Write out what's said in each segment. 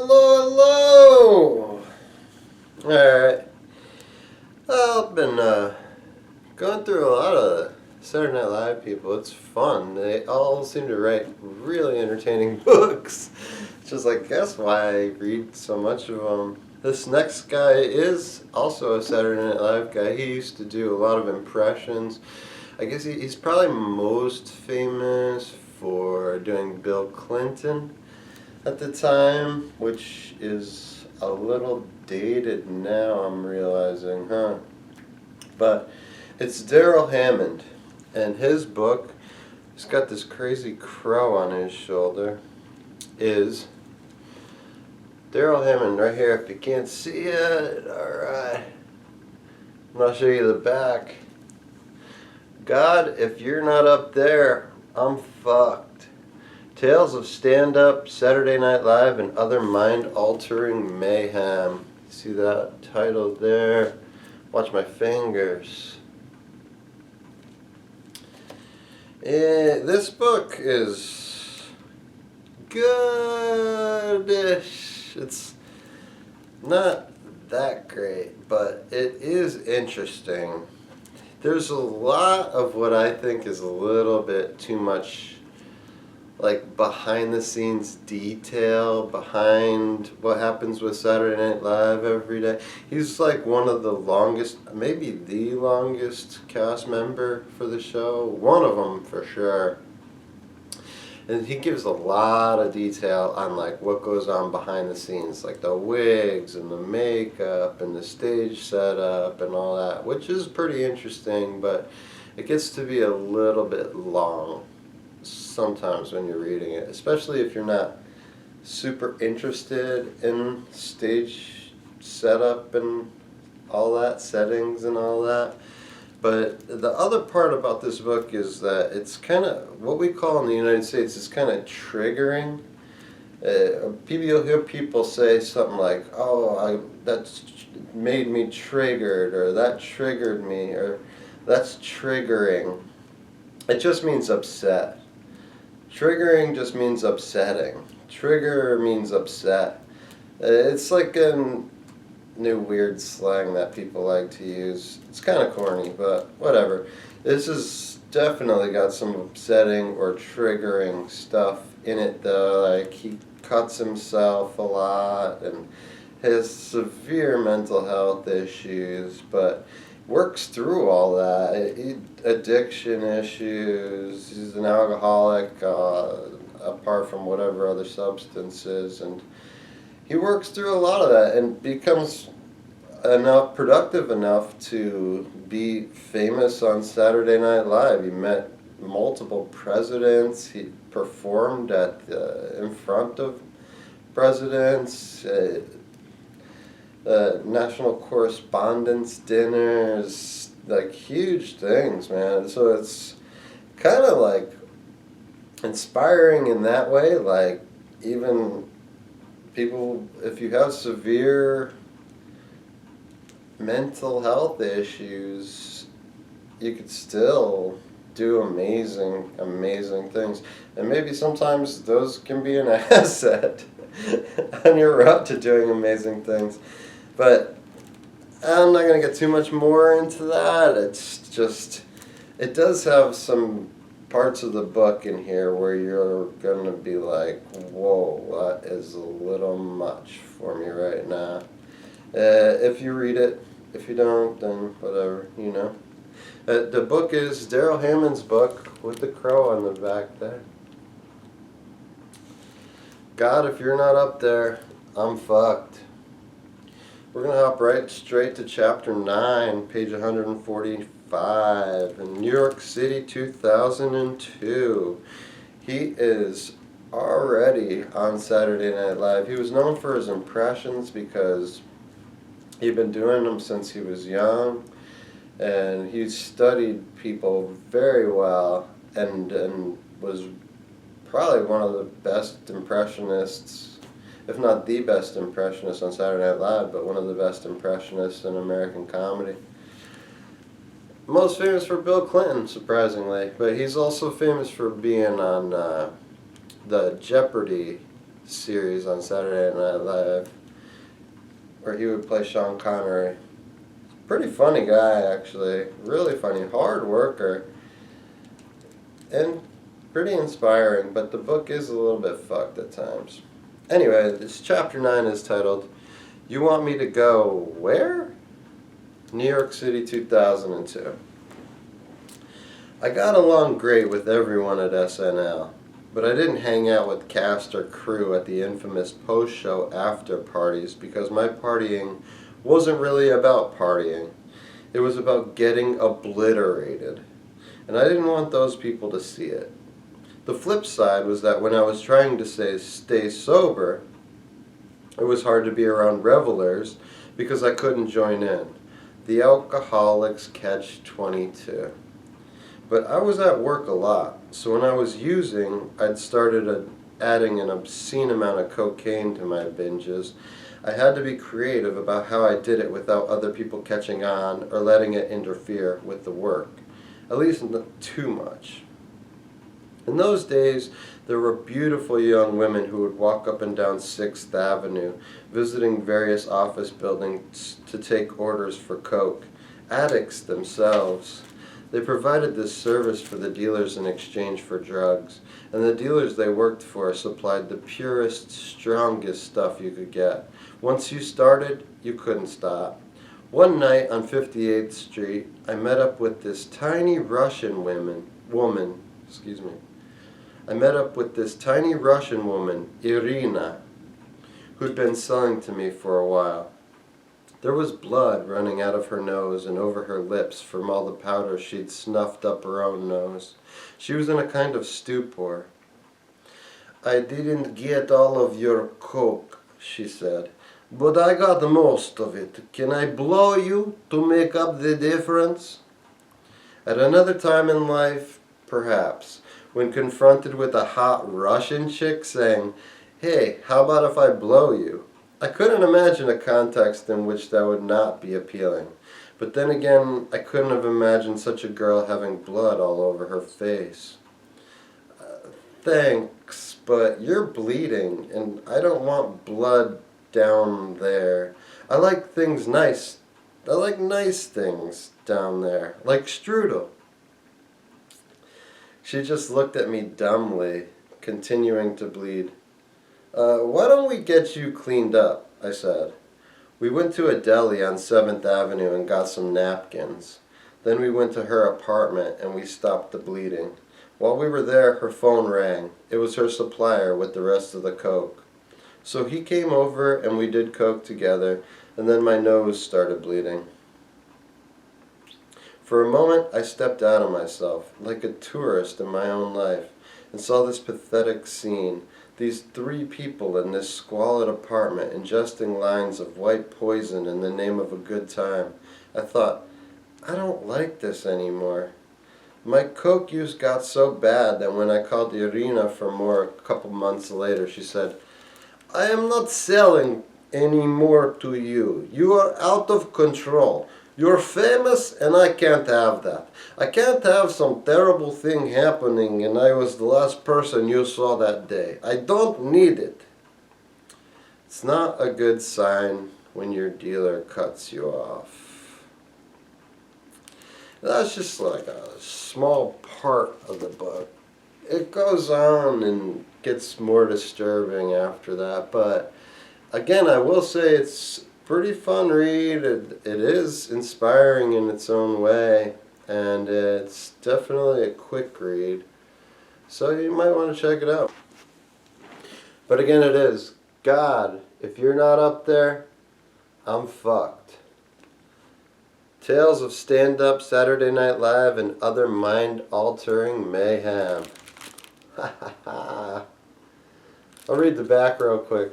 Hello. Alright. I've been going through a lot of Saturday Night Live people. It's fun. They all seem to write really entertaining books. Just like, guess why I read so much of them. This next guy is also a Saturday Night Live guy. He used to do a lot of impressions. I guess he's probably most famous for doing Bill Clinton at the time, which is a little dated now, I'm realizing, huh? But it's Darrell Hammond, and his book, he's got this crazy crow on his shoulder, is Darrell Hammond right here. If you can't see it, alright. I'll show you the back. God, if you're not up there, I'm fucked. Tales of stand-up, Saturday Night Live, and Other Mind-Altering Mayhem. See that title there? Watch my fingers. This book is goodish. It's not that great, but it is interesting. There's a lot of what I think is a little bit too much, like, behind the scenes detail behind what happens with Saturday Night Live every day. He's like one of the longest, maybe the longest cast member for the show. One of them for sure. And he gives a lot of detail on like what goes on behind the scenes, like the wigs and the makeup and the stage setup and all that, which is pretty interesting, but it gets to be a little bit long sometimes when you're reading it, especially if you're not super interested in stage setup and all that, settings and all that. But the other part about this book is that it's kind of what we call in the United States is kind of triggering. You'll hear people say something like, "Oh, that's made me triggered," or "That triggered me," or "That's triggering." It just means upset. Triggering just means upsetting. Trigger means upset. It's like a new weird slang that people like to use. It's kind of corny, but whatever. This has definitely got some upsetting or triggering stuff in it, though. Like, he cuts himself a lot and has severe mental health issues, but works through all that. Addiction issues. He's an alcoholic, apart from whatever other substances, and he works through a lot of that and becomes productive enough to be famous on Saturday Night Live. He met multiple presidents. He performed in front of presidents. National correspondence dinners, like huge things, man. So it's kind of like inspiring in that way. Like, even people, if you have severe mental health issues, you could still do amazing things. And maybe sometimes those can be an asset on your route to doing amazing things. But I'm not going to get too much more into that. It's just, it does have some parts of the book in here where you're going to be like, whoa, that is a little much for me right now. If you read it. If you don't, then whatever, you know. The book is Darrell Hammond's book with the crow on the back there. God, if you're not up there, I'm fucked. We're going to hop right straight to chapter 9, page 145, in New York City, 2002. He is already on Saturday Night Live. He was known for his impressions because he'd been doing them since he was young, and he studied people very well and was probably one of the best impressionists, if not the best impressionist on Saturday Night Live, but one of the best impressionists in American comedy. Most famous for Bill Clinton, surprisingly, but he's also famous for being on the Jeopardy series on Saturday Night Live where he would play Sean Connery. Pretty funny guy, actually. Really funny. Hard worker. And pretty inspiring, but the book is a little bit fucked at times. Anyway, this chapter 9 is titled, You Want Me to Go Where? New York City, 2002. I got along great with everyone at SNL, but I didn't hang out with cast or crew at the infamous post-show after parties because my partying wasn't really about partying. It was about getting obliterated, and I didn't want those people to see it. The flip side was that when I was trying to stay sober, it was hard to be around revelers because I couldn't join in. The alcoholics catch-22. But I was at work a lot, so when I was using, I'd started adding an obscene amount of cocaine to my binges. I had to be creative about how I did it without other people catching on or letting it interfere with the work. At least not too much. In those days, there were beautiful young women who would walk up and down 6th Avenue, visiting various office buildings to take orders for coke. Addicts themselves. They provided this service for the dealers in exchange for drugs, and the dealers they worked for supplied the purest, strongest stuff you could get. Once you started, you couldn't stop. One night on 58th Street, I met up with this tiny Russian woman, Irina, who'd been selling to me for a while. There was blood running out of her nose and over her lips from all the powder she'd snuffed up her own nose. She was in a kind of stupor. I didn't get all of your coke, she said, but I got most of it. Can I blow you to make up the difference? At another time in life, perhaps, when confronted with a hot Russian chick saying, "Hey, how about if I blow you?" I couldn't imagine a context in which that would not be appealing. But then again, I couldn't have imagined such a girl having blood all over her face. Thanks, but you're bleeding, and I don't want blood down there. I like things nice. I like nice things down there, like strudel. She just looked at me dumbly, continuing to bleed. Why don't we get you cleaned up, I said. We went to a deli on 7th Avenue and got some napkins. Then we went to her apartment and we stopped the bleeding. While we were there, her phone rang. It was her supplier with the rest of the coke. So he came over and we did coke together, and then my nose started bleeding. For a moment, I stepped out of myself, like a tourist in my own life, and saw this pathetic scene. These 3 people in this squalid apartment ingesting lines of white poison in the name of a good time. I thought, I don't like this anymore. My coke use got so bad that when I called Irina for more a couple months later, she said, I am not selling any more to you. You are out of control. You're famous and I can't have that. I can't have some terrible thing happening and I was the last person you saw that day. I don't need it. It's not a good sign when your dealer cuts you off. That's just like a small part of the book. It goes on and gets more disturbing after that, but again, I will say it's pretty fun read. It is inspiring in its own way, and it's definitely a quick read, so you might want to check it out. But again, it is, God, if you're not up there, I'm fucked. Tales of Stand-Up, Saturday Night Live, and Other Mind-Altering Mayhem. I'll read the back real quick.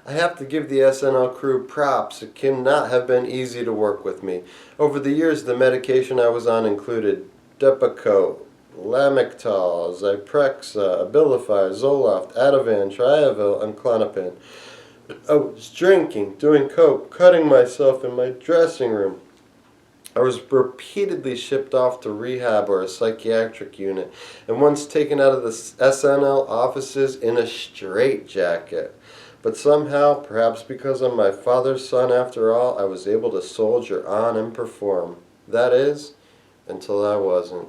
I have to give the SNL crew props. It cannot have been easy to work with me. Over the years, the medication I was on included Depakote, Lamictal, Zyprexa, Abilify, Zoloft, Ativan, Triavil, and Klonopin. I was drinking, doing coke, cutting myself in my dressing room. I was repeatedly shipped off to rehab or a psychiatric unit, and once taken out of the SNL offices in a straitjacket. But somehow, perhaps because I'm my father's son after all, I was able to soldier on and perform. That is, until I wasn't.